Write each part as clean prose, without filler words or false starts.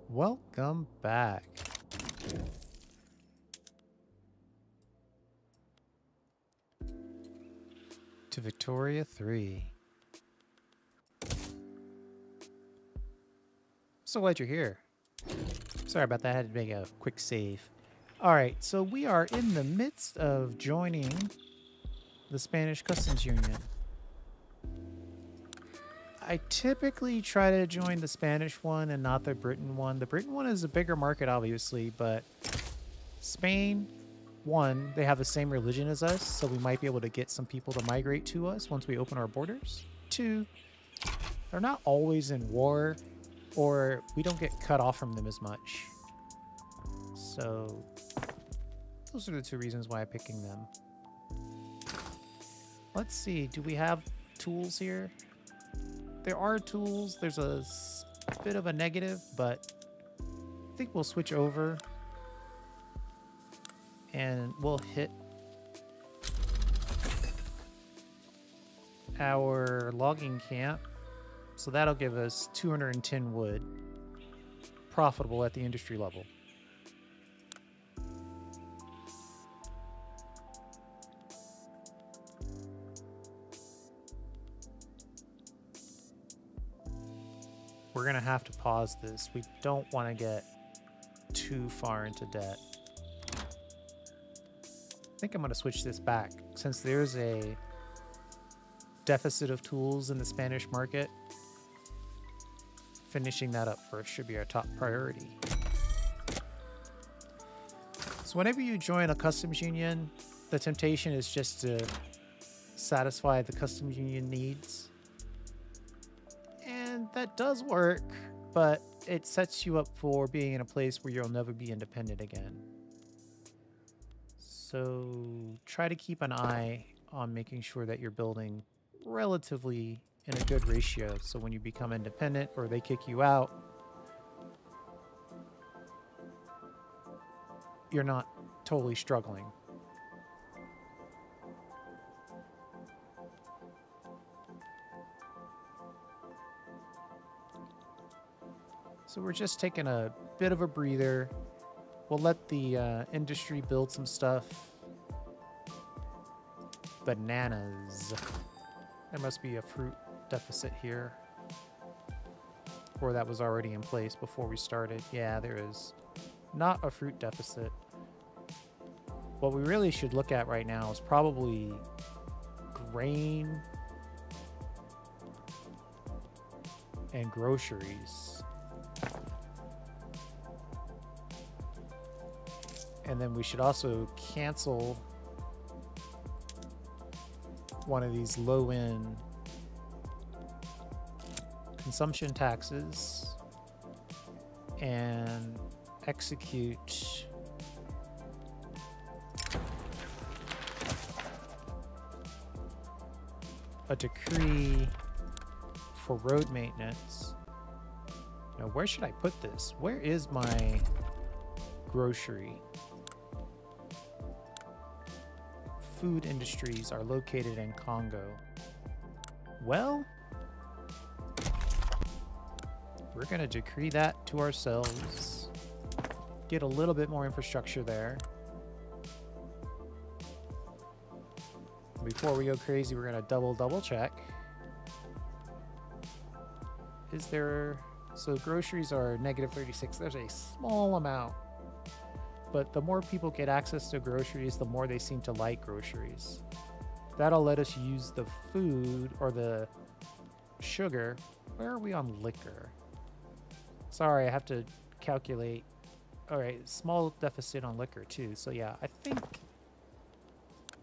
Welcome back. To Victoria 3. So glad you're here. Sorry about that, I had to make a quick save. Alright, so we are in the midst of joining the Spanish Customs Union. I typically try to join the Spanish one and not the Britain one. The Britain one is a bigger market, obviously, but Spain, one, they have the same religion as us, so we might be able to get some people to migrate to us once we open our borders. Two, they're not always in war, or we don't get cut off from them as much. So those are the two reasons why I'm picking them. Let's see, do we have tools here? There are tools. There's a bit of a negative, but I think we'll switch over and we'll hit our logging camp. So that'll give us 210 wood, profitable at the industry level. We're going to have to pause this. We don't want to get too far into debt. I think I'm going to switch this back. Since there's a deficit of tools in the Spanish market, finishing that up first should be our top priority. So whenever you join a customs union, the temptation is just to satisfy the customs union needs. And that does work, but it sets you up for being in a place where you'll never be independent again. So try to keep an eye on making sure that you're building relatively in a good ratio. So when you become independent or they kick you out, you're not totally struggling. So we're just taking a bit of a breather. We'll let the industry build some stuff. Bananas. There must be a fruit deficit here. Or that was already in place before we started. Yeah, there is not a fruit deficit. What we really should look at right now is probably grain and groceries. And then we should also cancel one of these low-end consumption taxes and execute a decree for road maintenance. Now, where should I put this? Where is my grocery? Food industries are located in Kongo. Well, we're going to decree that to ourselves. Get a little bit more infrastructure there. Before we go crazy, we're going to double check. Is there... So groceries are negative 36. There's a small amount. But the more people get access to groceries, the more they seem to like groceries. That'll let us use the food or the sugar. Where are we on liquor? Sorry, I have to calculate. All right, small deficit on liquor too. So yeah, I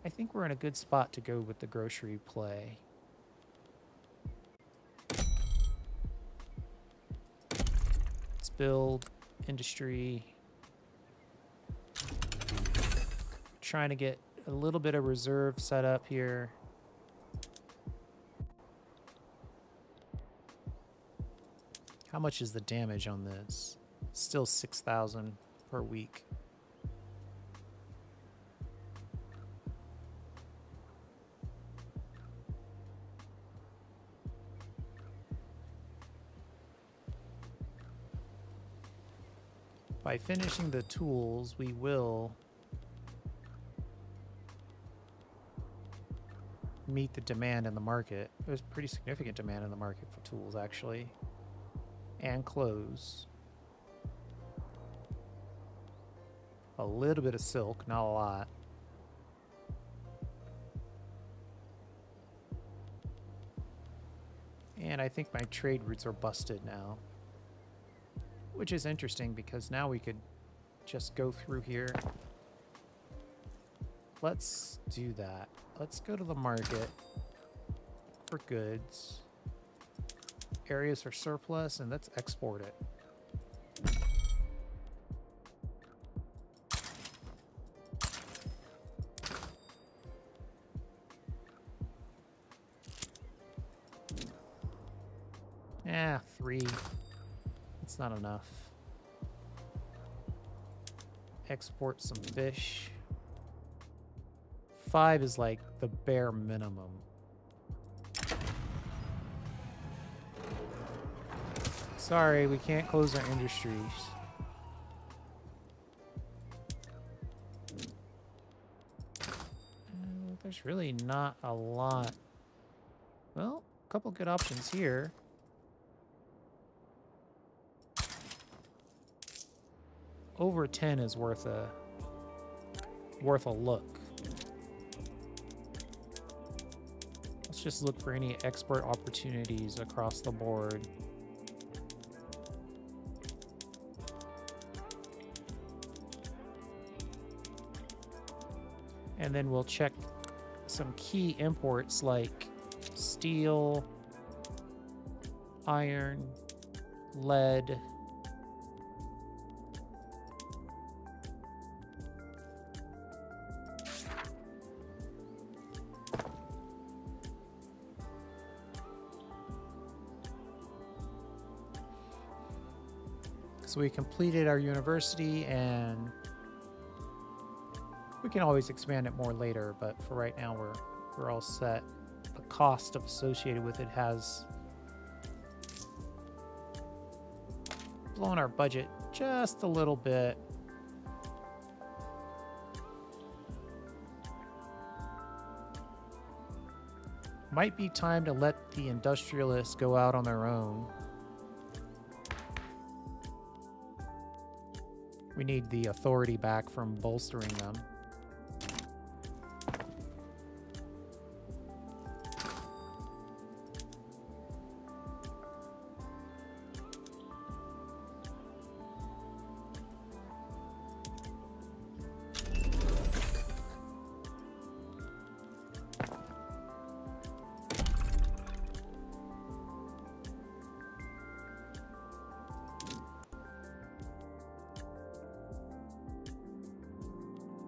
think we're in a good spot to go with the grocery play. Let's build industry. Trying to get a little bit of reserve set up here. How much is the damage on this? Still 6,000 per week. By finishing the tools, we will meet the demand in the market. There's pretty significant demand in the market for tools, actually. And clothes. A little bit of silk, not a lot. And I think my trade routes are busted now. Which is interesting because now we could just go through here. Let's do that. Let's go to the market for goods. Areas for surplus, and let's export it. Yeah, 3. It's not enough. Export some fish. 5 is like the bare minimum. Sorry, we can't close our industries. There's really not a lot. Well, a couple good options here. Over 10 is worth a look. Let's just look for any export opportunities across the board. And then we'll check some key imports like steel, iron, lead, so we completed our university, and we can always expand it more later, but for right now we're all set. The cost associated with it has blown our budget just a little bit. Might be time to let the industrialists go out on their own. We need the authority back from bolstering them.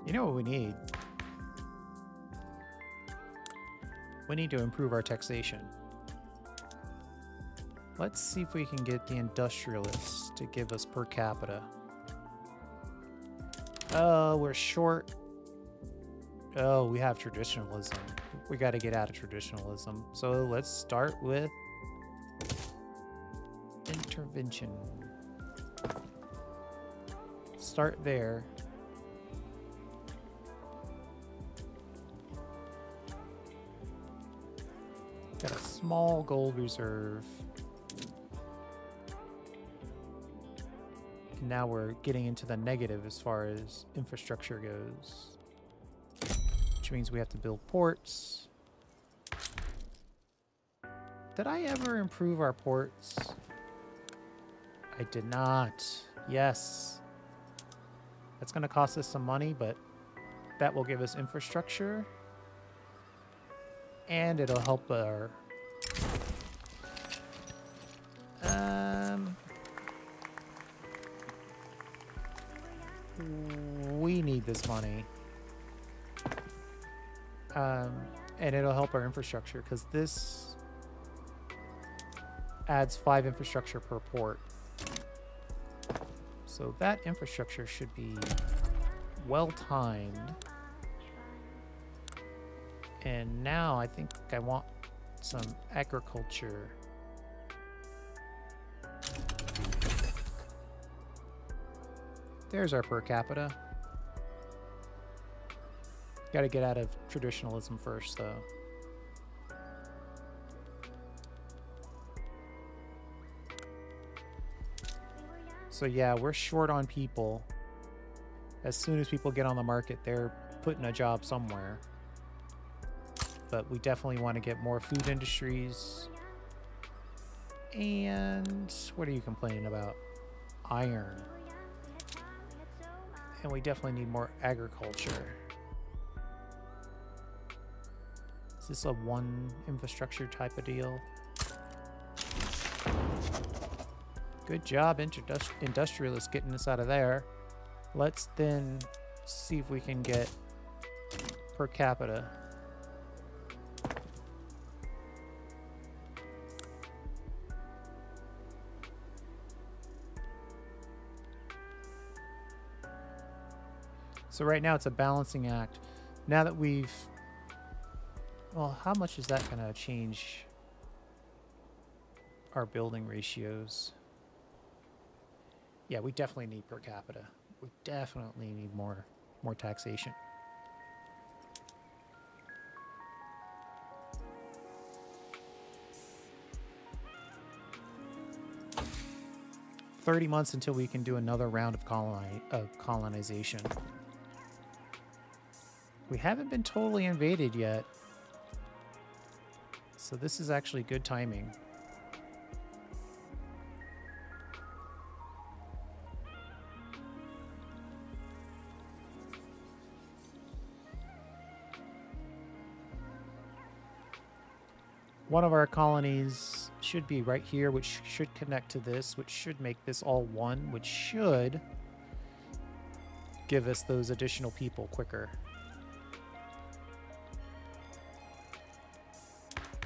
You know what we need? We need to improve our taxation. Let's see if we can get the industrialists to give us per capita. Oh, we're short. Oh, we have traditionalism. We got to get out of traditionalism. So let's start with intervention. Start there. Got a small gold reserve. And now we're getting into the negative as far as infrastructure goes. Which means we have to build ports. Did I ever improve our ports? I did not. Yes. That's going to cost us some money, but that will give us infrastructure. And it'll help our... we need this money. And it'll help our infrastructure, because this adds 5 infrastructure per port. So that infrastructure should be well-timed. And now I think I want some agriculture. There's our per capita. Got to get out of traditionalism first, though. So yeah, we're short on people. As soon as people get on the market, they're putting a job somewhere. But we definitely want to get more food industries. And what are you complaining about? Iron. And we definitely need more agriculture. Is this a one infrastructure type of deal? Good job, industrialists, getting us out of there. Let's then see if we can get per capita. So right now it's a balancing act. Now that we've... Well, how much is that going to change our building ratios? Yeah, we definitely need per capita. We definitely need more taxation. $30 months until we can do another round of colonization. We haven't been totally invaded yet. So this is actually good timing. One of our colonies should be right here, which should connect to this, which should make this all one, which should give us those additional people quicker.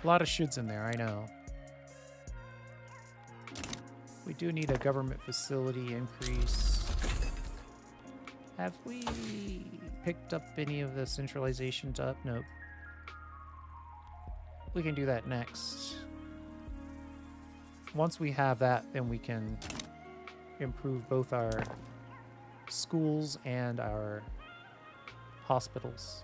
A lot of shoulds in there, I know. We do need a government facility increase. Have we picked up any of the centralizations up? Nope. We can do that next. Once we have that, then we can improve both our schools and our hospitals.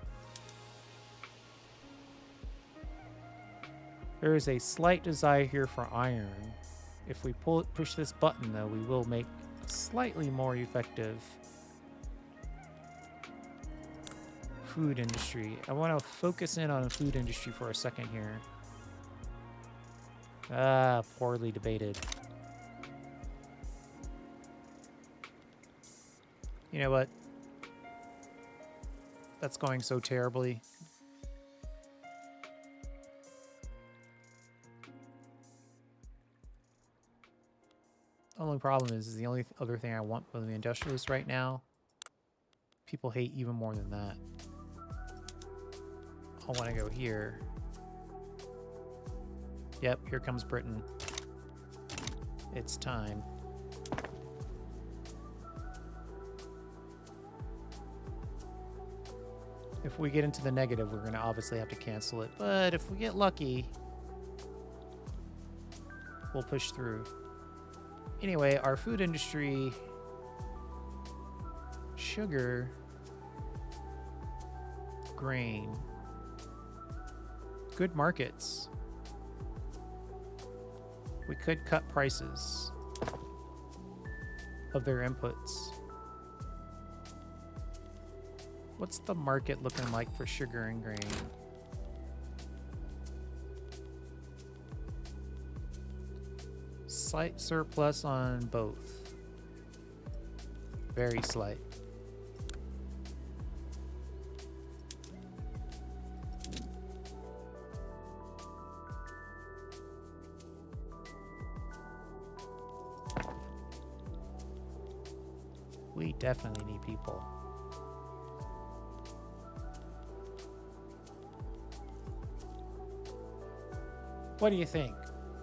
There is a slight desire here for iron. If we push this button, though, we will make slightly more effective food industry. I want to focus in on the food industry for a second here. Ah, poorly debated. You know what? That's going so terribly. Only problem is the only other thing I want from the industrialists right now. People hate even more than that. I want to go here. Yep, here comes Britain. It's time. If we get into the negative, we're going to obviously have to cancel it. But if we get lucky, we'll push through. Anyway, our food industry, sugar, grain, good markets. We could cut prices of their inputs. What's the market looking like for sugar and grain? Slight surplus on both. Very slight. We definitely need people. What do you think?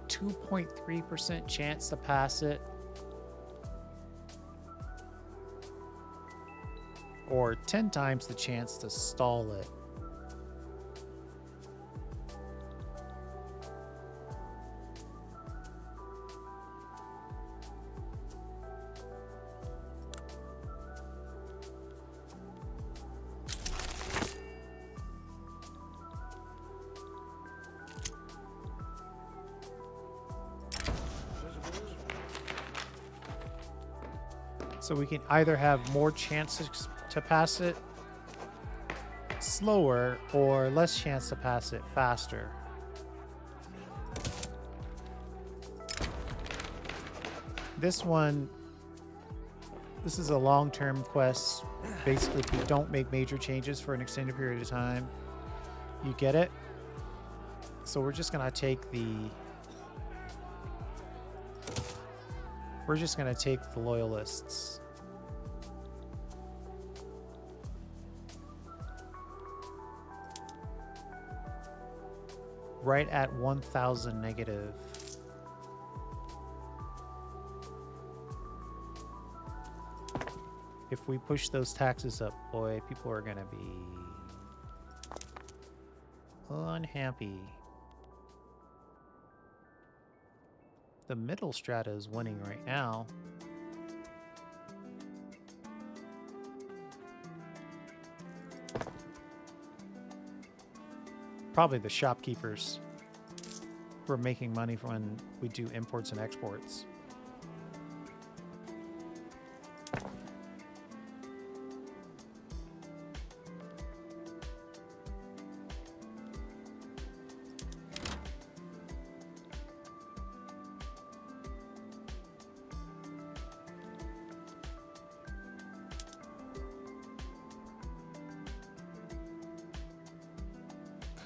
2.3% chance to pass it? Or 10 times the chance to stall it? So we can either have more chances to pass it slower or less chance to pass it faster. This one, this is a long-term quest. Basically, if you don't make major changes for an extended period of time, you get it. So we're just gonna take the loyalists. Right at 1,000 negative. If we push those taxes up, boy, people are gonna be unhappy. The middle strata is winning right now. Probably the shopkeepers who are making money when we do imports and exports.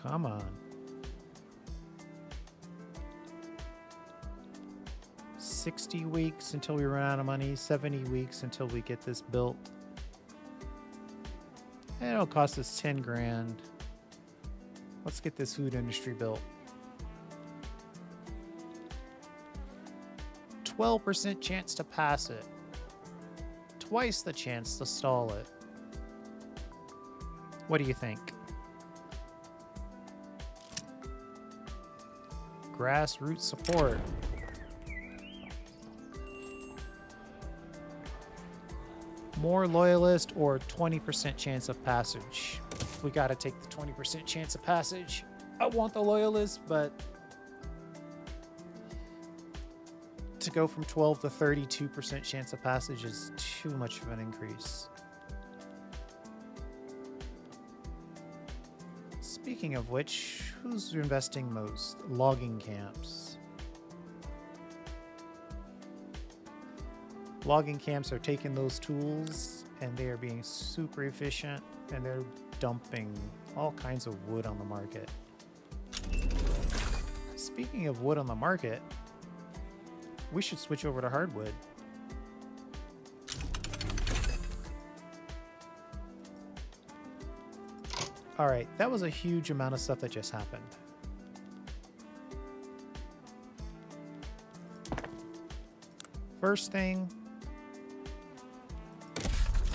Come on. 60 weeks until we run out of money, 70 weeks until we get this built. And it'll cost us 10 grand. Let's get this food industry built. 12% chance to pass it. Twice the chance to stall it. What do you think? Grassroots support. More loyalist or 20% chance of passage. We gotta take the 20% chance of passage. I want the loyalist, but to go from 12 to 32% chance of passage is too much of an increase. Speaking of which, who's investing most? Logging camps. Logging camps are taking those tools and they are being super efficient and they're dumping all kinds of wood on the market. Speaking of wood on the market, we should switch over to hardwood. All right, that was a huge amount of stuff that just happened. First thing,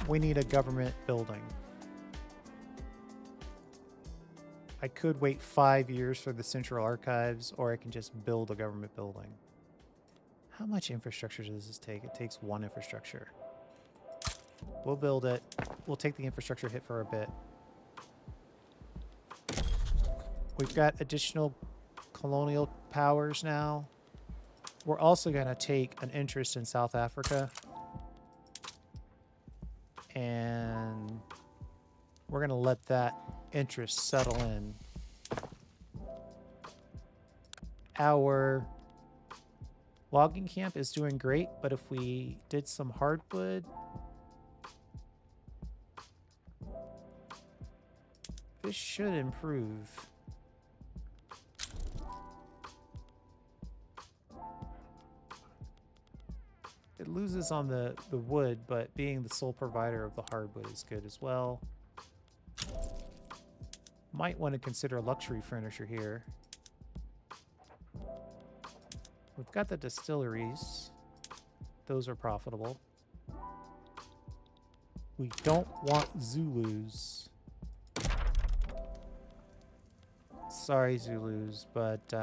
we need a government building. I could wait 5 years for the Central Archives, or I can just build a government building. How much infrastructure does this take? It takes one infrastructure. We'll build it. We'll take the infrastructure hit for a bit. We've got additional colonial powers now. We're also going to take an interest in South Africa. And we're going to let that interest settle in. Our logging camp is doing great, but if we did some hardwood, this should improve. It loses on the wood, but being the sole provider of the hardwood is good as well. Might want to consider luxury furniture here. We've got the distilleries. Those are profitable. We don't want Zulus. Sorry, Zulus, but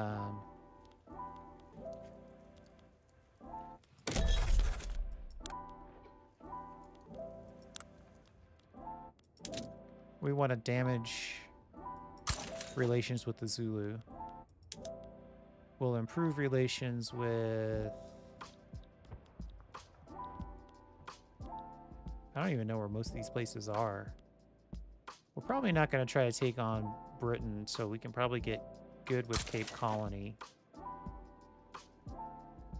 we want to damage relations with the Zulu. We'll improve relations with I don't even know where most of these places are. We're probably not going to try to take on Britain, so we can probably get good with Cape Colony.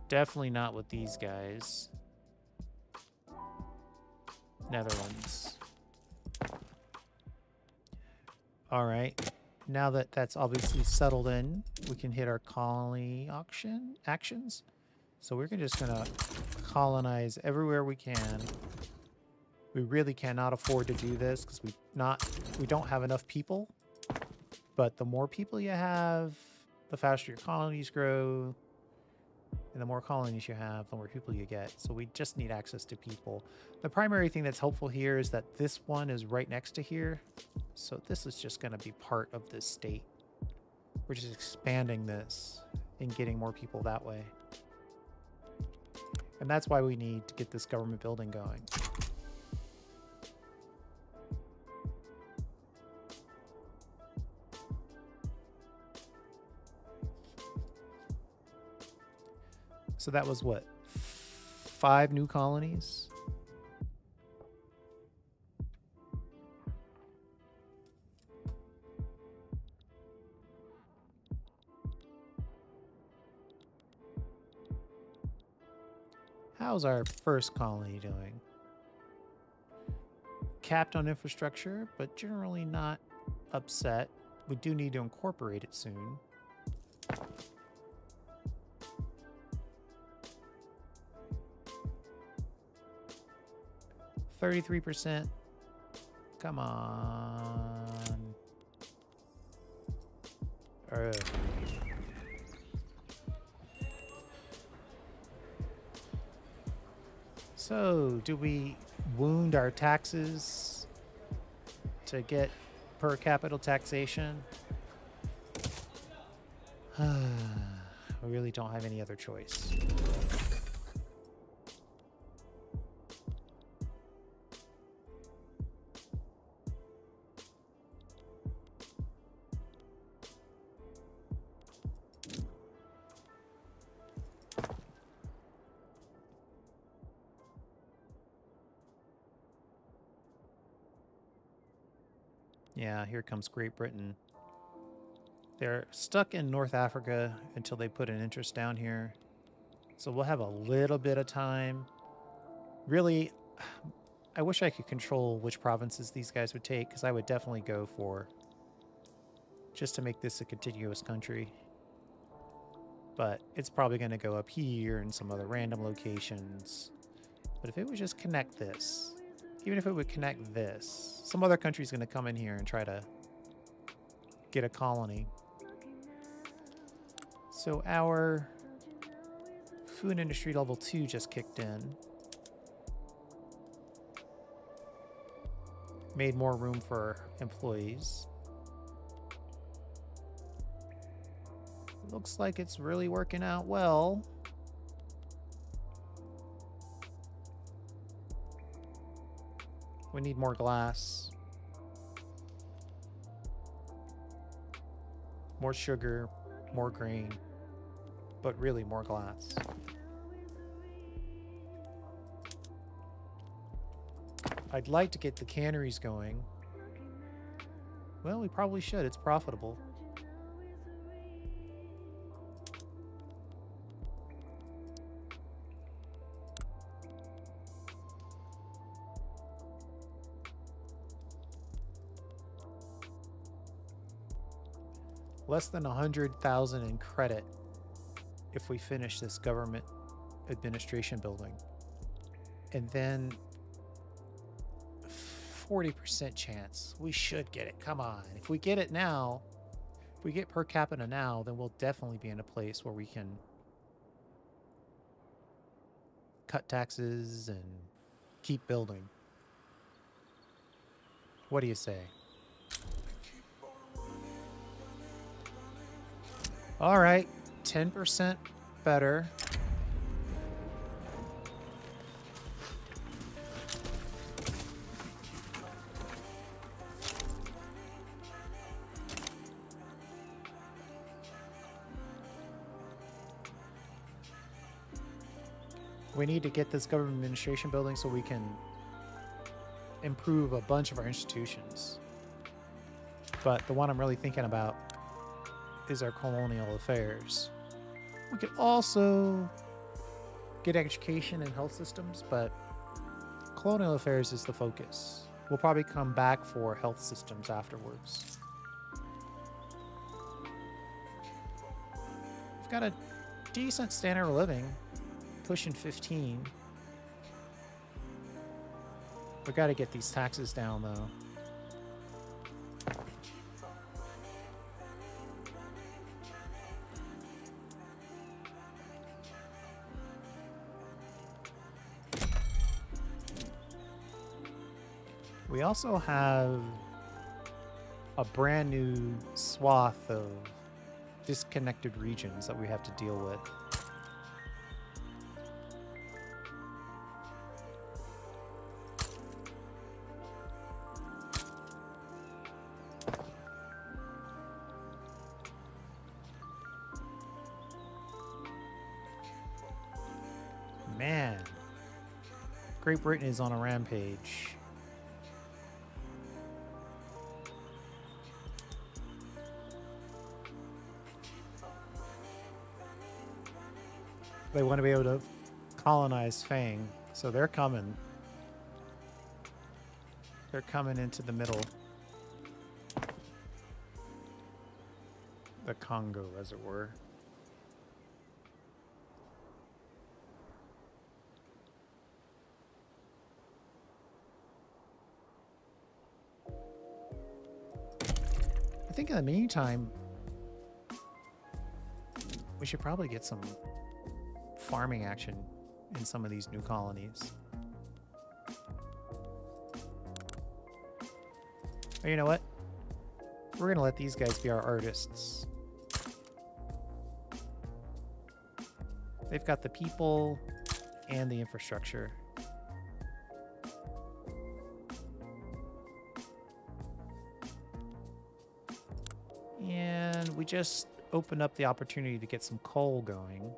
Definitely not with these guys. Netherlands. All right. Now that that's obviously settled in, we can hit our colony actions. So we're just going to colonize everywhere we can. We really cannot afford to do this because we don't have enough people. But the more people you have, the faster your colonies grow. And the more colonies you have, the more people you get. So we just need access to people. The primary thing that's helpful here is that this one is right next to here. So this is just going to be part of this state. We're just expanding this and getting more people that way. And that's why we need to get this government building going. So that was what? 5 new colonies? How's our first colony doing? Capped on infrastructure, but generally not upset. We do need to incorporate it soon. 33%. Come on. So, do we wound our taxes to get per capita taxation? We really don't have any other choice. Yeah, here comes Great Britain. They're stuck in North Africa until they put an interest down here. So we'll have a little bit of time. Really, I wish I could control which provinces these guys would take, because I would definitely go for just to make this a contiguous country. But it's probably going to go up here and some other random locations. But if it would just connect this, even if it would connect this, some other country's going to come in here and try to get a colony. So our food industry level 2 just kicked in. Made more room for employees. Looks like it's really working out well. We need more glass. More sugar, more grain, but really more glass. I'd like to get the canneries going. Well, we probably should. It's profitable. Less than 100,000 in credit if we finish this government administration building. And then 40% chance. We should get it. Come on. If we get it now, if we get per capita now, then we'll definitely be in a place where we can cut taxes and keep building. What do you say? All right, 10% better. We need to get this government administration building so we can improve a bunch of our institutions. But the one I'm really thinking about is our colonial affairs. We could also get education and health systems, but colonial affairs is the focus. We'll probably come back for health systems afterwards. We've got a decent standard of living, pushing 15. We got to get these taxes down, though. We also have a brand new swath of disconnected regions that we have to deal with. Man, Great Britain is on a rampage. They want to be able to colonize Fang, so they're coming. They're coming into the middle. The Kongo, as it were. I think in the meantime, we should probably get some farming action in some of these new colonies. But you know what? We're gonna let these guys be our artists. They've got the people and the infrastructure. And we just opened up the opportunity to get some coal going.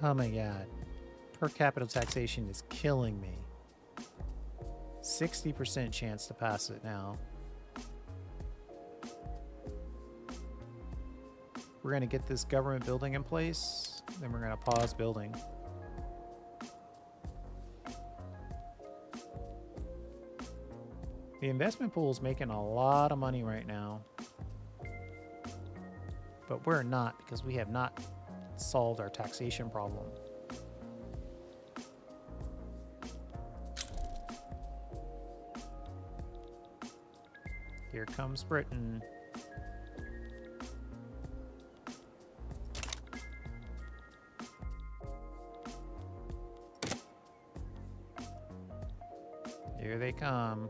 Oh my god. Per capita taxation is killing me. 60% chance to pass it now. We're going to get this government building in place, then we're going to pause building. The investment pool is making a lot of money right now. But we're not, because we have not solved our taxation problem. Here comes Britain. Here they come.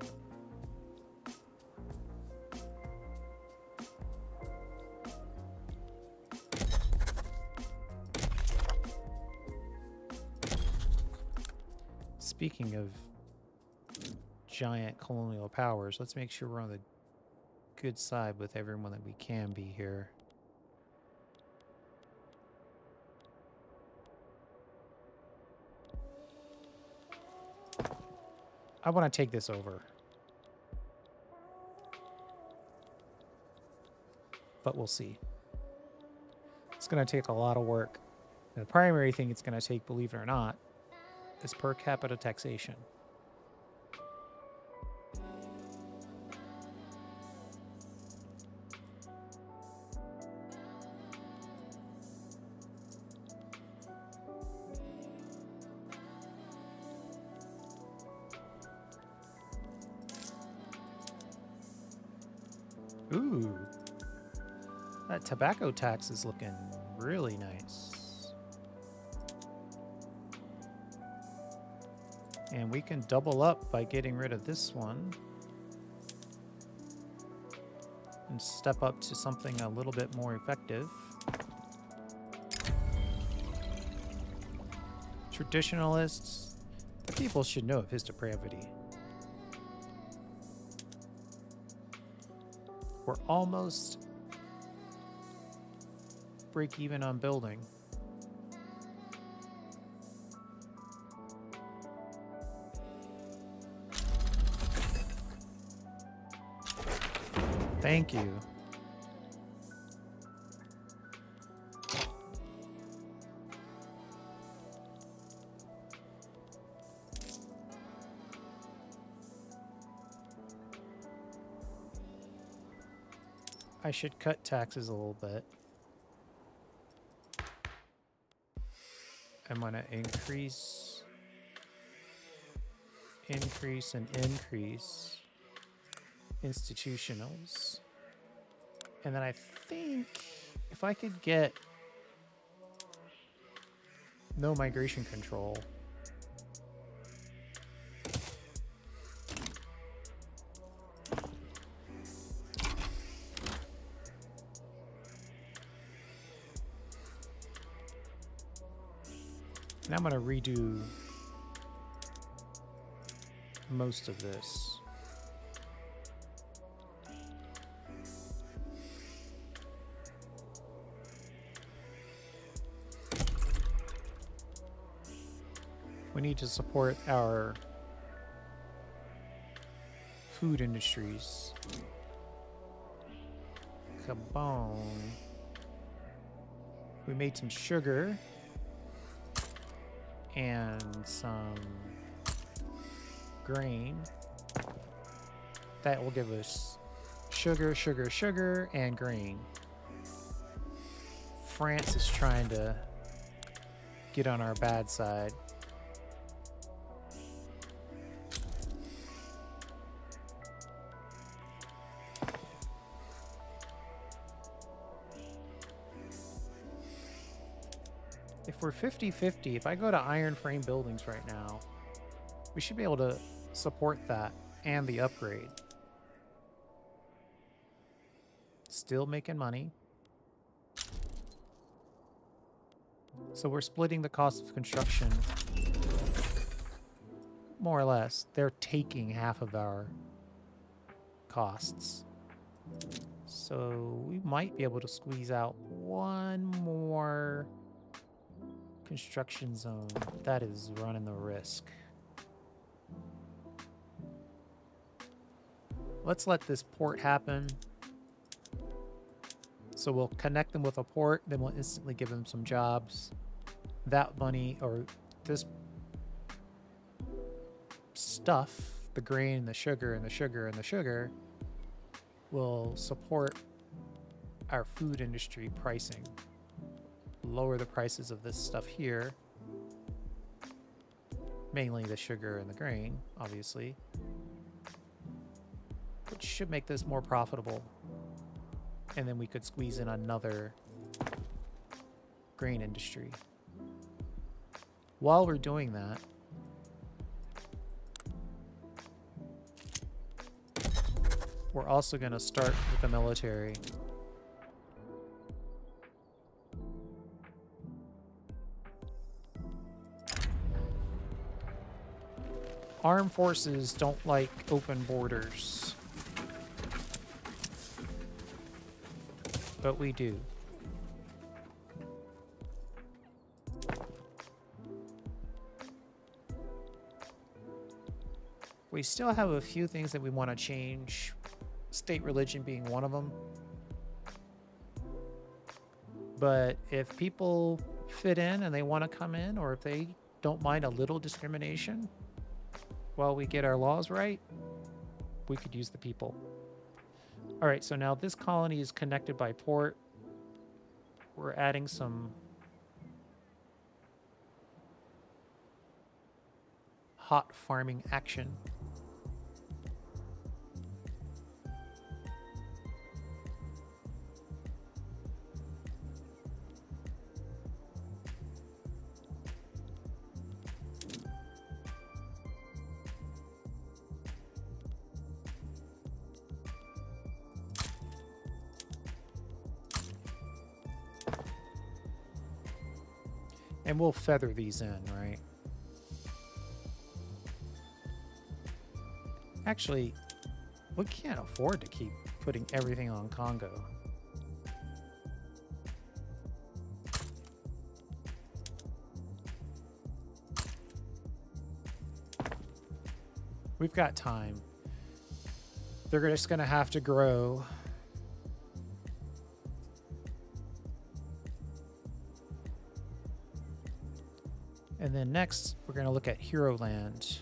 Speaking of giant colonial powers, let's make sure we're on the good side with everyone that we can be here. I want to take this over. But we'll see. It's going to take a lot of work. And the primary thing it's going to take, believe it or not, is per capita taxation. Ooh, that tobacco tax is looking really nice. And we can double up by getting rid of this one and step up to something a little bit more effective. Traditionalists, the people should know of his depravity. We're almost break even on building. Thank you. I should cut taxes a little bit. I'm gonna increase, and increase institutionals. And then I think if I could get no migration control, and I'm gonna redo most of this. We need to support our food industries. Kaboom. We made some sugar and some grain. That will give us sugar, sugar, sugar, and grain. France is trying to get on our bad side. If we're 50-50, if I go to iron frame buildings right now, we should be able to support that and the upgrade. Still making money. So we're splitting the cost of construction more or less. They're taking half of our costs. So we might be able to squeeze out one more construction zone. That is running the risk. Let's let this port happen. So we'll connect them with a port, then we'll instantly give them some jobs. That money, or this stuff, the grain, the sugar, and the sugar, and the sugar, will support our food industry pricing. Lower the prices of this stuff here. Mainly the sugar and the grain, obviously. Which should make this more profitable. And then we could squeeze in another grain industry. While we're doing that, we're also going to start with the military. Armed forces don't like open borders. But we do. We still have a few things that we want to change, state religion being one of them. But if people fit in and they want to come in, or if they don't mind a little discrimination while we get our laws right, we could use the people. All right, so now this colony is connected by port. We're adding some hot farming action. And we'll feather these in, right? Actually, we can't afford to keep putting everything on Kongo. We've got time. They're just going to have to grow. And then next, we're going to look at Hero Land.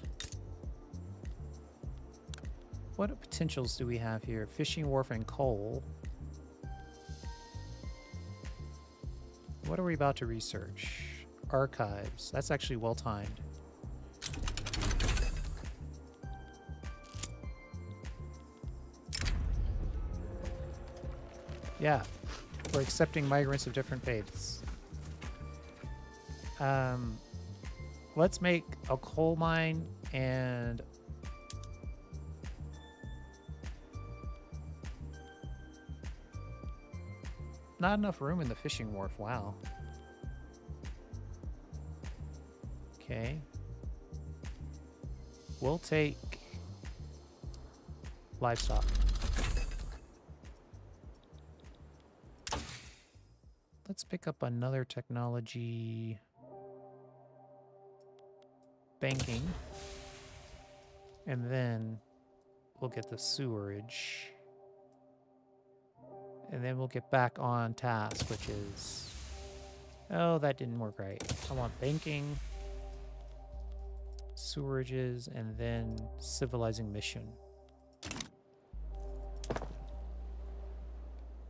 What potentials do we have here? Fishing wharf and coal. What are we about to research? Archives. That's actually well timed. Yeah, we're accepting migrants of different faiths. Let's make a coal mine and not enough room in the fishing wharf. Wow. Okay. We'll take livestock. Let's pick up another technology. Banking. And then we'll get the sewerage. And then we'll get back on task, which is... Oh, that didn't work right. I want banking, sewerages, and then civilizing mission.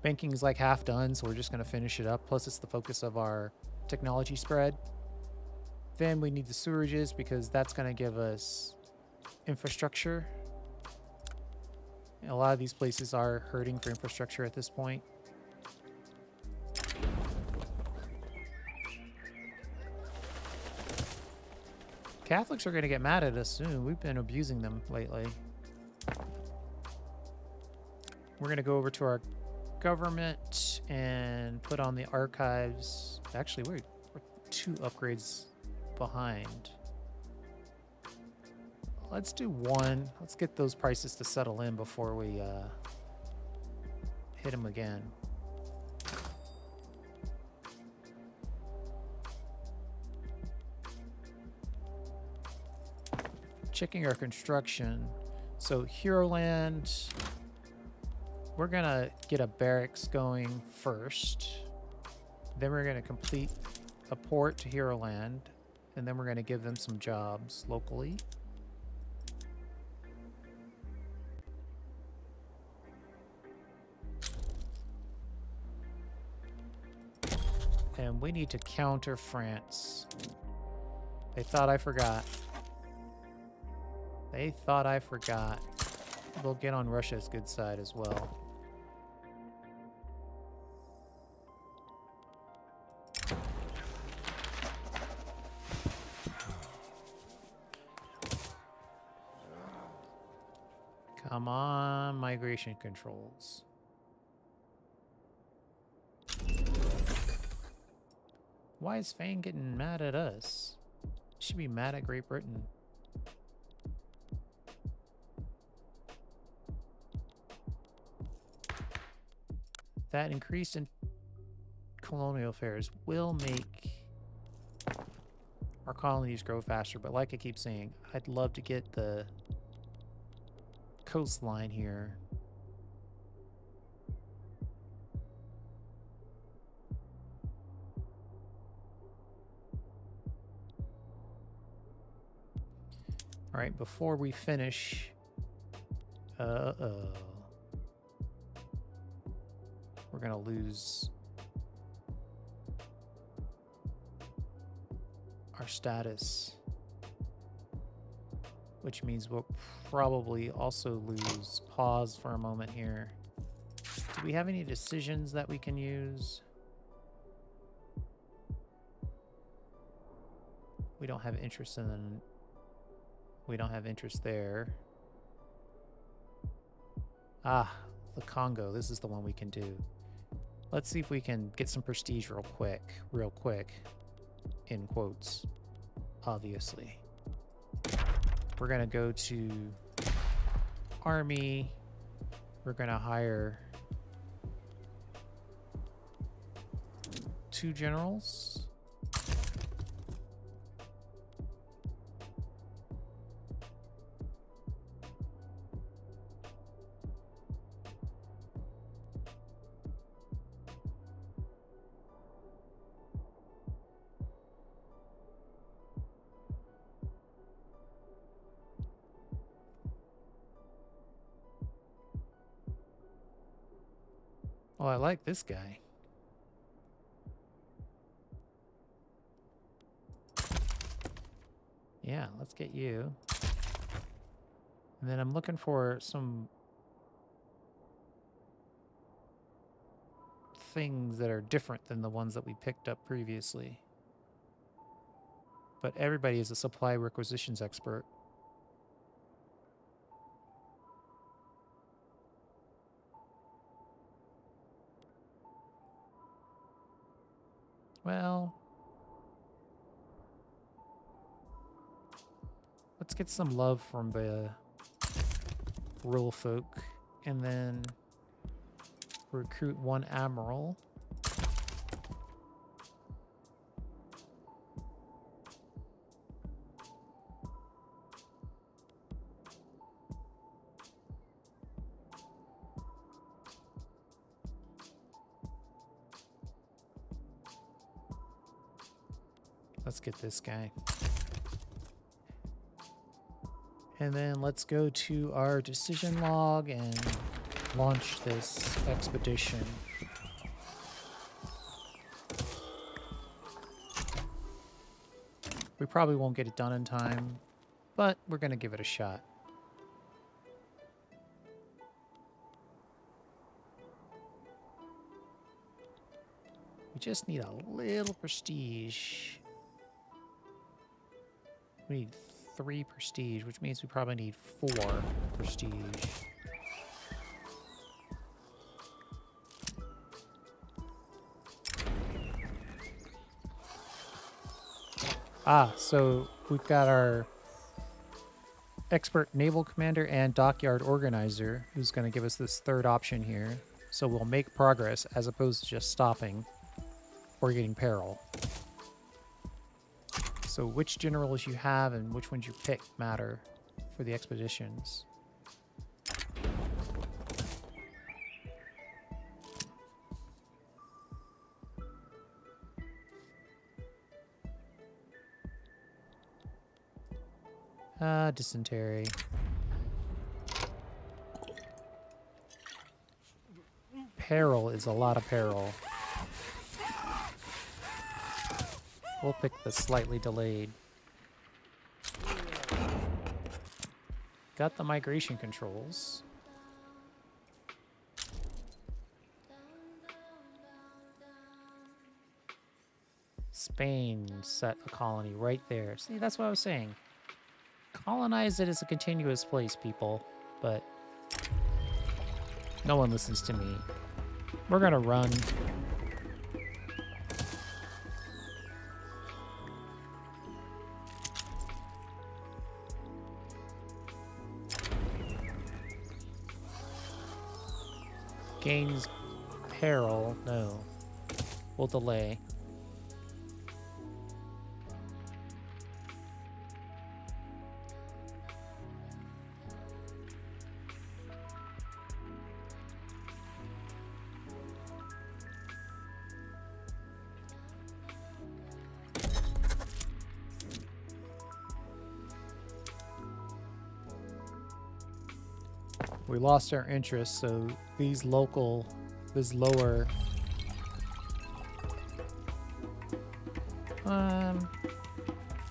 Banking's like half done, so we're just going to finish it up. Plus, it's the focus of our technology spread. Then we need the sewerages because that's going to give us infrastructure. And a lot of these places are hurting for infrastructure at this point. Catholics are going to get mad at us soon. We've been abusing them lately. We're going to go over to our government and put on the archives. Actually, we're 2 upgrades behind. Let's do 1. Let's get those prices to settle in before we hit them again. Checking our construction. So Hero Land, we're gonna get a barracks going first. Then we're gonna complete a port to Hero Land, and then we're gonna give them some jobs locally. And we need to counter France. They thought I forgot. They thought I forgot. We'll get on Russia's good side as well. Come on, migration controls. Why is Spain getting mad at us? Should be mad at Great Britain. That increase in colonial affairs will make our colonies grow faster, but like I keep saying, I'd love to get the coastline here. All right, before we finish, we're gonna lose our status, which means we'll probably also lose pause for a moment here. Do we have any decisions that we can use? We don't have interest in, we don't have interest there. Ah, the Congo, this is the one we can do. Let's see if we can get some prestige real quick. in quotes, obviously. We're going to go to army. We're going to hire 2 generals. Oh, I like this guy. Yeah, let's get you. And then I'm looking for some things that are different than the ones that we picked up previously. But everybody is a supply requisitions expert. Well, let's get some love from the rural folk and then recruit 1 admiral. Let's get this guy. And then let's go to our decision log and launch this expedition. We probably won't get it done in time, but we're going to give it a shot. We just need a little prestige. We need 3 prestige, which means we probably need 4 prestige. Ah, so we've got our expert naval commander and dockyard organizer who's going to give us this 3rd option here. So we'll make progress as opposed to just stopping or getting peril. So which generals you have and which ones you pick matter for the expeditions. Dysentery. Peril is a lot of peril. We'll pick the slightly delayed. Got the migration controls. Spain set a colony right there. See, that's what I was saying. Colonize it as a continuous place, people. But no one listens to me. We're gonna run. Gains peril. No. We'll delay. We lost our interest, so this lower.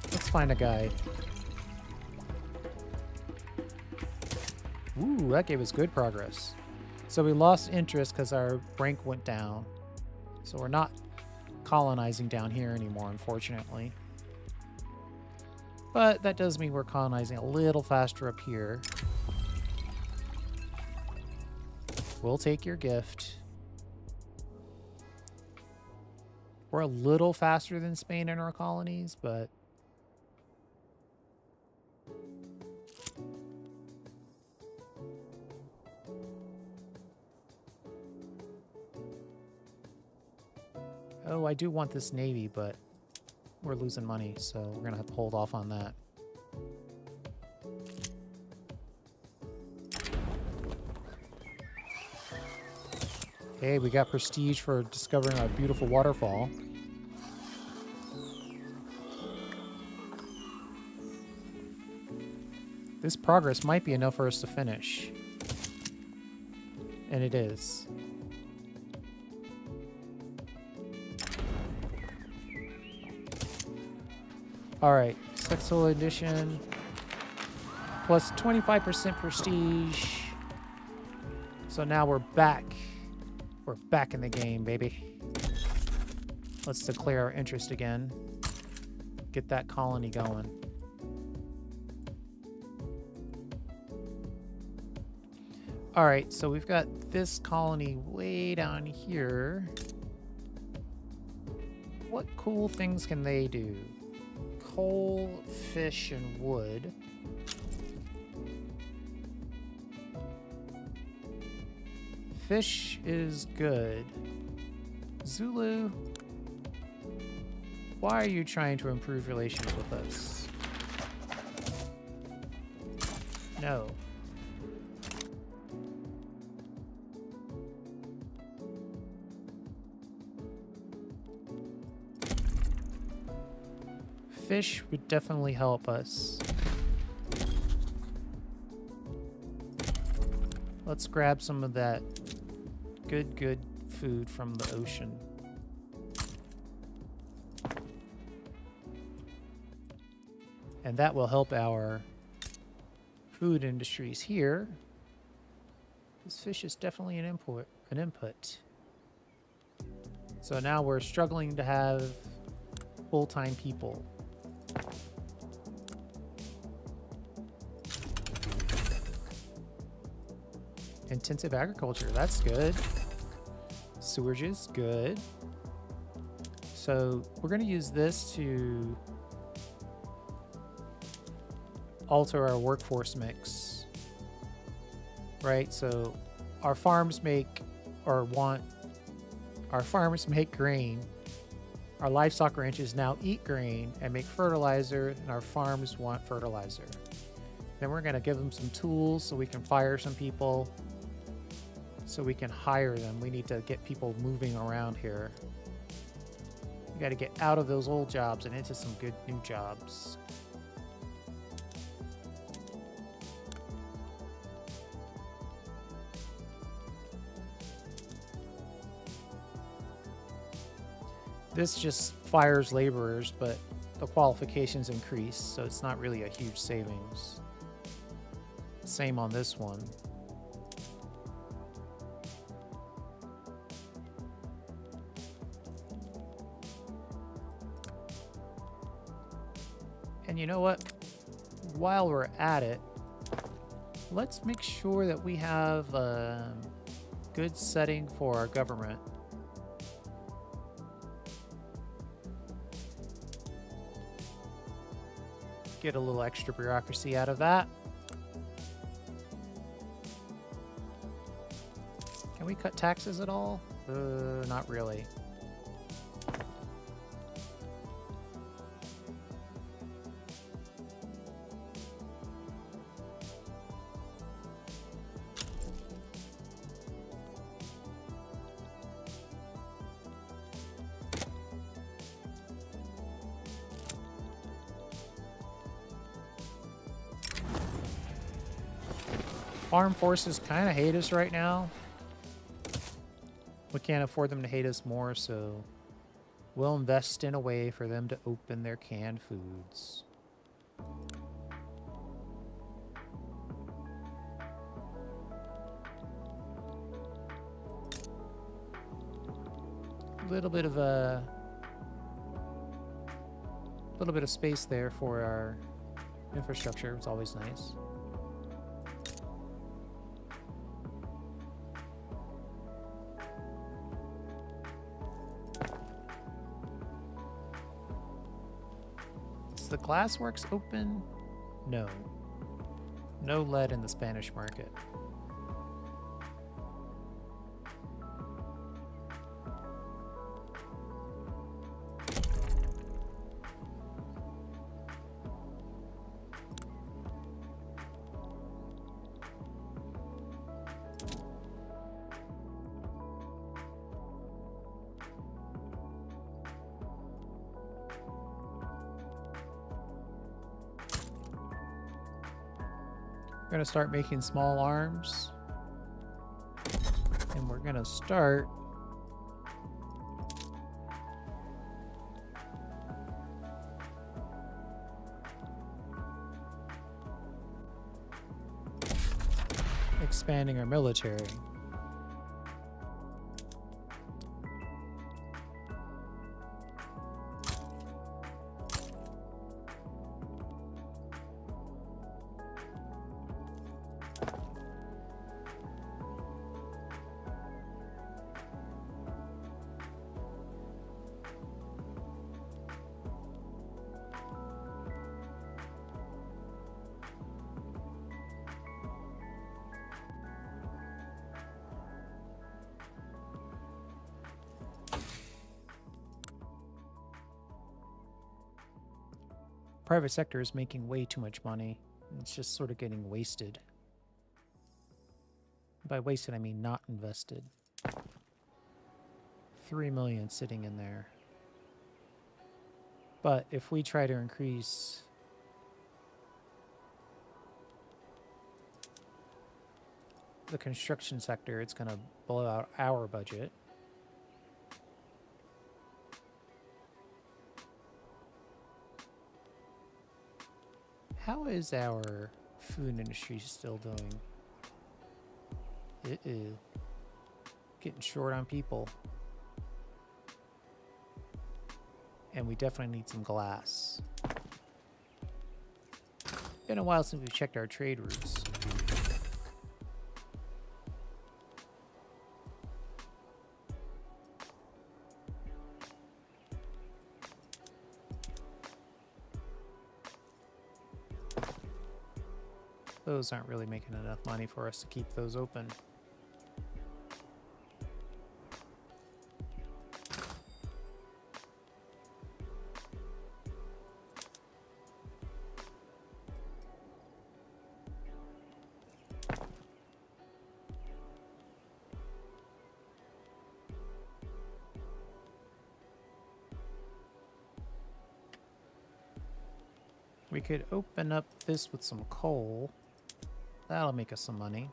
Let's find a guy. Ooh, that gave us good progress. So we lost interest because our rank went down. So we're not colonizing down here anymore, unfortunately. But that does mean we're colonizing a little faster up here. We'll take your gift. We're a little faster than Spain in our colonies, but oh, I do want this navy, but we're losing money, so we're gonna have to hold off on that. Okay, we got prestige for discovering a beautiful waterfall. This progress might be enough for us to finish. And it is. Alright, Sexual Edition. Plus 25% prestige. So now we're back. We're back in the game, baby. Let's declare our interest again. Get that colony going. Alright, so we've got this colony way down here. What cool things can they do? Coal, fish, and wood. Fish is good. Zulu, why are you trying to improve relations with us? No. Fish would definitely help us. Let's grab some of that good food from the ocean. And that will help our food industries here. This fish is definitely an input. So now we're struggling to have full-time people. Intensive agriculture, that's good. Sewerage is good. So we're going to use this to alter our workforce mix. Right? So our farms make grain. Our livestock ranches now eat grain and make fertilizer, and our farms want fertilizer. Then we're going to give them some tools so we can fire some people, so we can hire them. We need to get people moving around here. We got to get out of those old jobs and into some good new jobs. This just fires laborers, but the qualifications increase, so it's not really a huge savings. Same on this one. And you know what? While we're at it, let's make sure that we have a good setting for our government. Get a little extra bureaucracy out of that. Can we cut taxes at all? Not really. Armed forces kind of hate us right now. We can't afford them to hate us more, so we'll invest in a way for them to open their canned foods. A little bit of space there for our infrastructure. It's always nice. the glassworks open? No. No lead in the Spanish market. We're going to start making small arms. And we're going to start expanding our military. Private sector is making way too much money. It's just sort of getting wasted. By wasted, I mean not invested. 3 million sitting in there. But if we try to increase the construction sector, it's going to blow out our budget. How is our food industry still doing? Getting short on people. And we definitely need some glass. Been a while since we've checked our trade routes. Those aren't really making enough money for us to keep those open. We could open up this with some coal. That'll make us some money.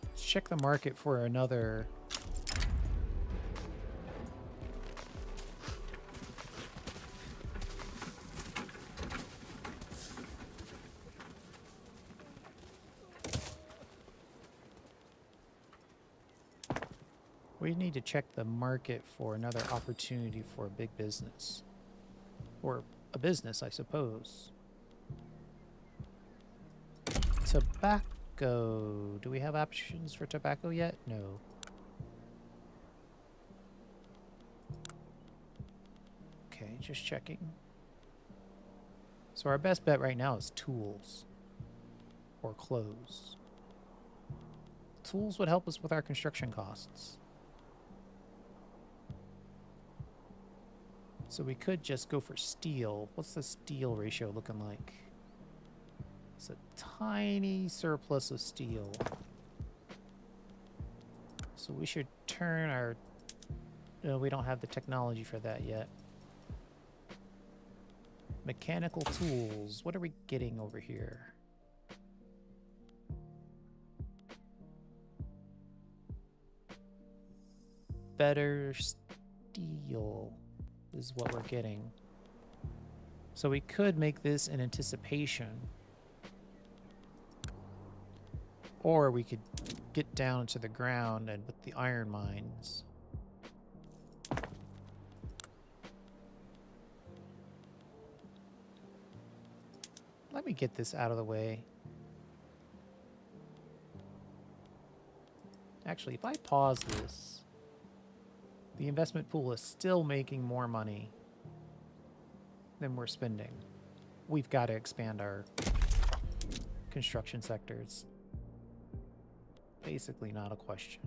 Let's check the market for another. We need to check the market for another opportunity for a big business. Or a business, I suppose. Tobacco. Do we have options for tobacco yet? No. Okay, just checking. So our best bet right now is tools. Or clothes. Tools would help us with our construction costs. So we could just go for steel. What's the steel ratio looking like? It's a tiny surplus of steel. So we should turn our... No, we don't have the technology for that yet. Mechanical tools. What are we getting over here? Better steel is what we're getting. So we could make this in anticipation. Or we could get down to the ground and with the iron mines. Let me get this out of the way. Actually, if I pause this, the investment pool is still making more money than we're spending. We've got to expand our construction sector. It's basically not a question.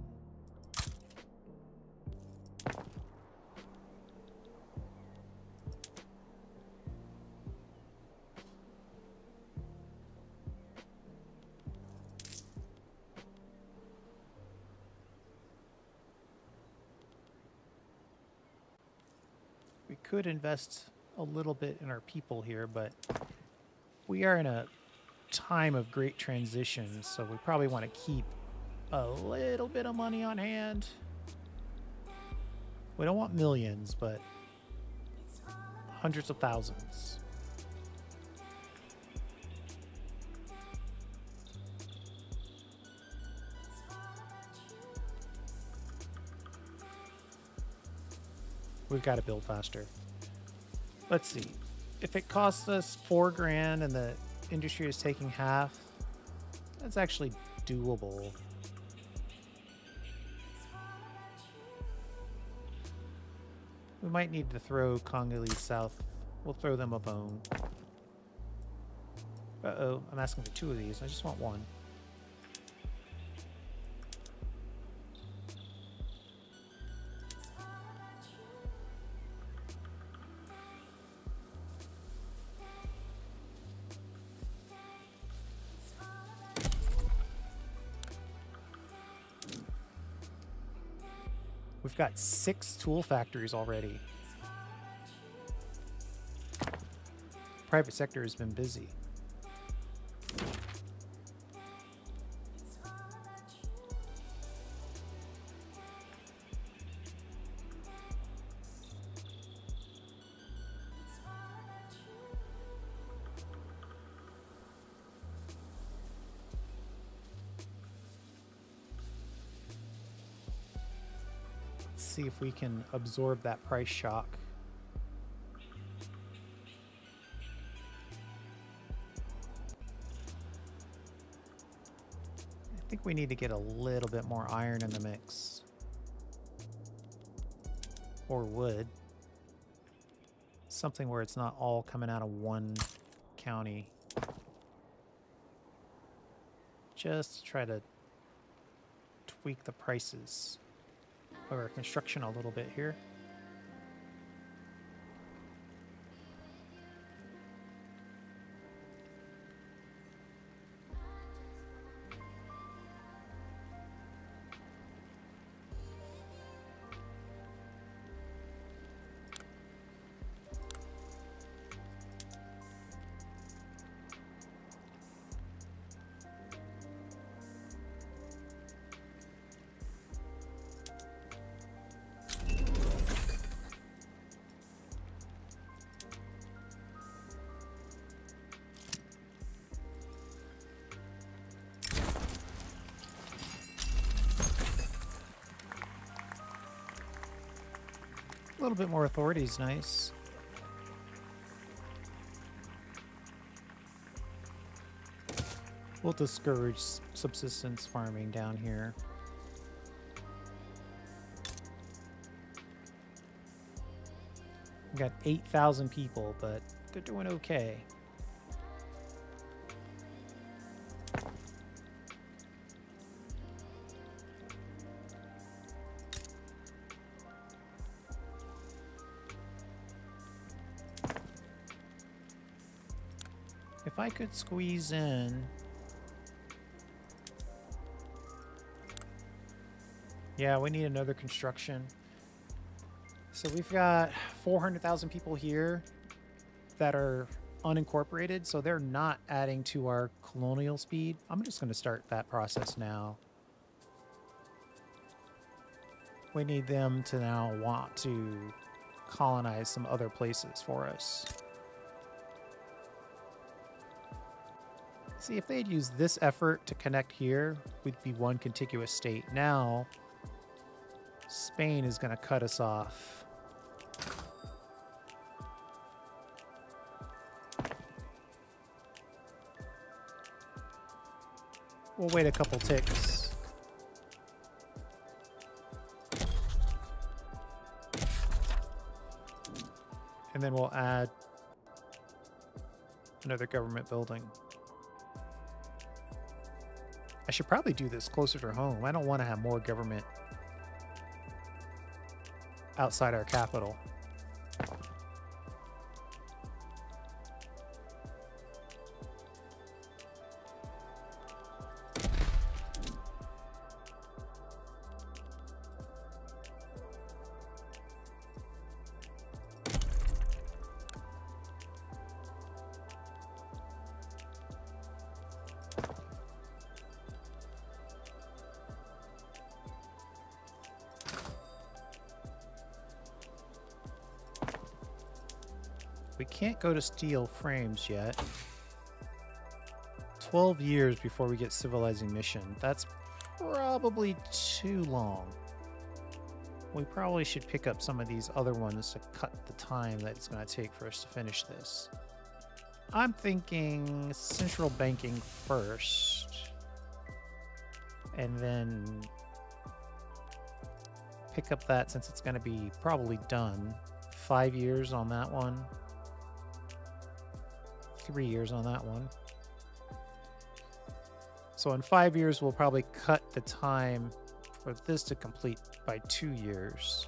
We could invest a little bit in our people here, but we are in a time of great transition, so we probably want to keep a little bit of money on hand. We don't want millions, but hundreds of thousands. We've got to build faster. Let's see. If it costs us $4,000 and the industry is taking half, that's actually doable. We might need to throw Congolese south. We'll throw them a bone. Uh-oh, I'm asking for 2 of these. I just want 1. We've got 6 tool factories already. Private sector has been busy. See if we can absorb that price shock. I think we need to get a little bit more iron in the mix. Or wood. Something where it's not all coming out of one county. Just to try to tweak the prices of our construction a little bit here. A little bit more authority is nice. We'll discourage subsistence farming down here. We've got 8,000 people, but they're doing okay. If I could squeeze in... Yeah, we need another construction. So we've got 400,000 people here that are unincorporated, so they're not adding to our colonial speed. I'm just going to start that process now. We need them to now want to colonize some other places for us. See, if they'd used this effort to connect here, we'd be one contiguous state. Now, Spain is going to cut us off. We'll wait a couple ticks. And then we'll add another government building. I should probably do this closer to home. I don't want to have more government outside our capital. We can't go to steel frames yet. 12 years before we get civilizing mission. That's probably too long. We probably should pick up some of these other ones to cut the time that it's going to take for us to finish this. I'm thinking central banking first. And then pick up that since it's going to be probably done. 5 years on that one. 3 years on that one. So in 5 years, we'll probably cut the time for this to complete by 2 years.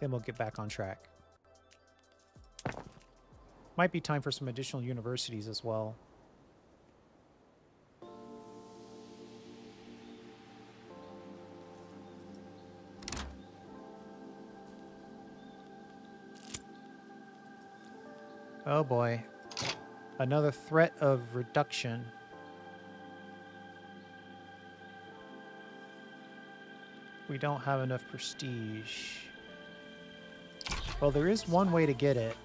Then we'll get back on track. Might be time for some additional universities as well. Oh boy. Another threat of reduction. We don't have enough prestige. Well, there is one way to get it.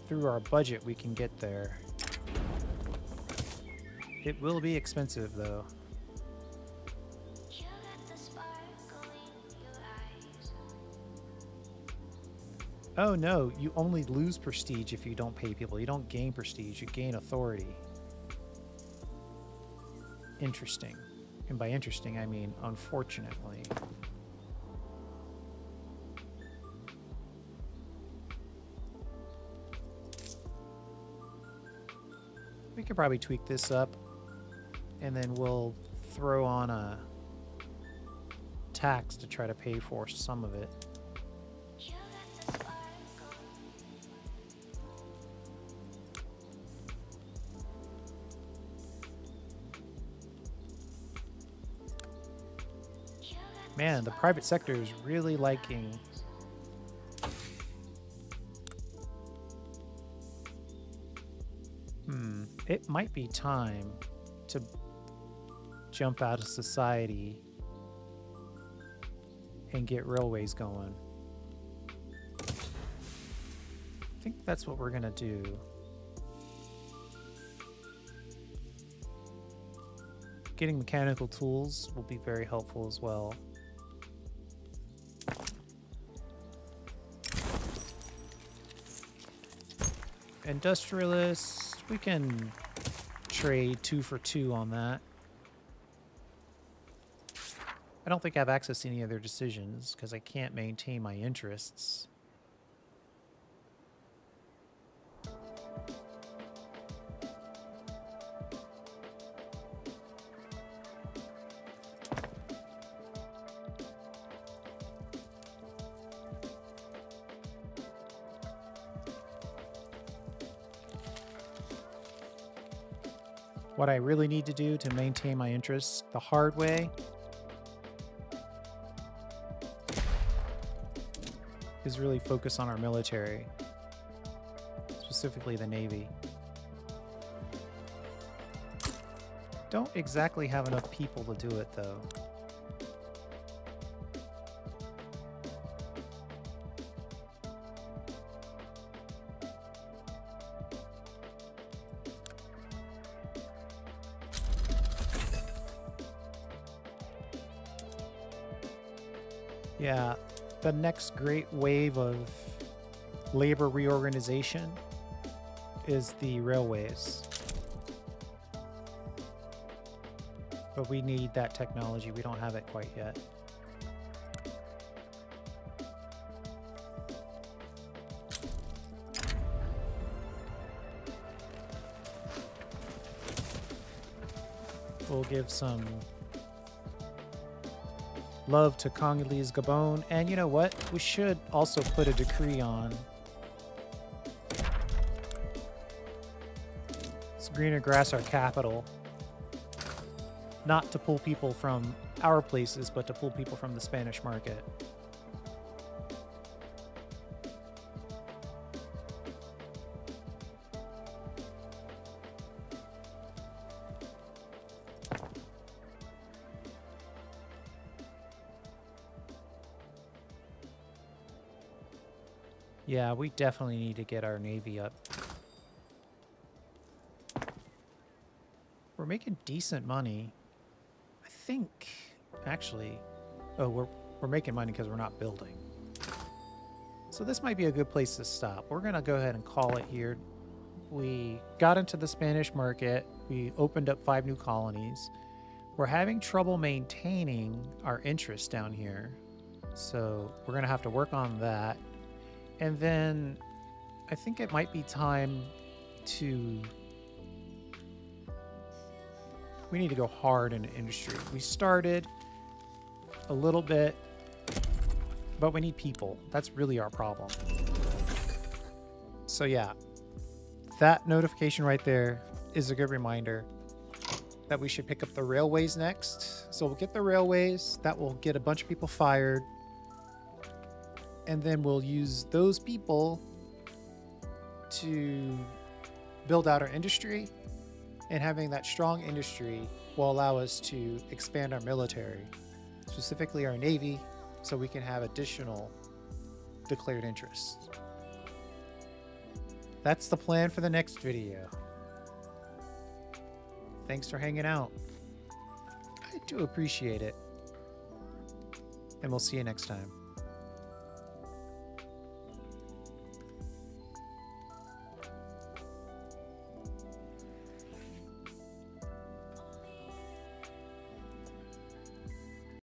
Through our budget, we can get there. It will be expensive, though. Oh no, you only lose prestige if you don't pay people. You don't gain prestige, you gain authority. Interesting. And by interesting, I mean unfortunately. We could probably tweak this up, and then we'll throw on a tax to try to pay for some of it. Man, the private sector is really liking it might be time to jump out of society and get railways going. I think that's what we're gonna do. Getting mechanical tools will be very helpful as well. Industrialists, we can trade 2 for 2 on that. I don't think I have access to any other decisions because I can't maintain my interests. What I really need to do to maintain my interests the hard way is really focus on our military, specifically the Navy. Don't exactly have enough people to do it, though. Yeah, the next great wave of labor reorganization is the railways. But we need that technology. We don't have it quite yet. We'll give some love to Congolese Gabon. And you know what? We should also put a decree on. It's greener grass, our capital. Not to pull people from our places, but to pull people from the Spanish market. Yeah, we definitely need to get our navy up. We're making decent money. I think, actually, oh, we're making money because we're not building. So this might be a good place to stop. We're going to go ahead and call it here. We got into the Spanish market. We opened up 5 new colonies. We're having trouble maintaining our interest down here. So we're going to have to work on that. And then I think it might be time to... We need to go hard in industry. We started a little bit, but we need people. That's really our problem. So yeah, that notification right there is a good reminder that we should pick up the railways next. So we'll get the railways. That will get a bunch of people fired. And then we'll use those people to build out our industry. And having that strong industry will allow us to expand our military, specifically our Navy, so we can have additional declared interests. That's the plan for the next video. Thanks for hanging out. I do appreciate it. And we'll see you next time.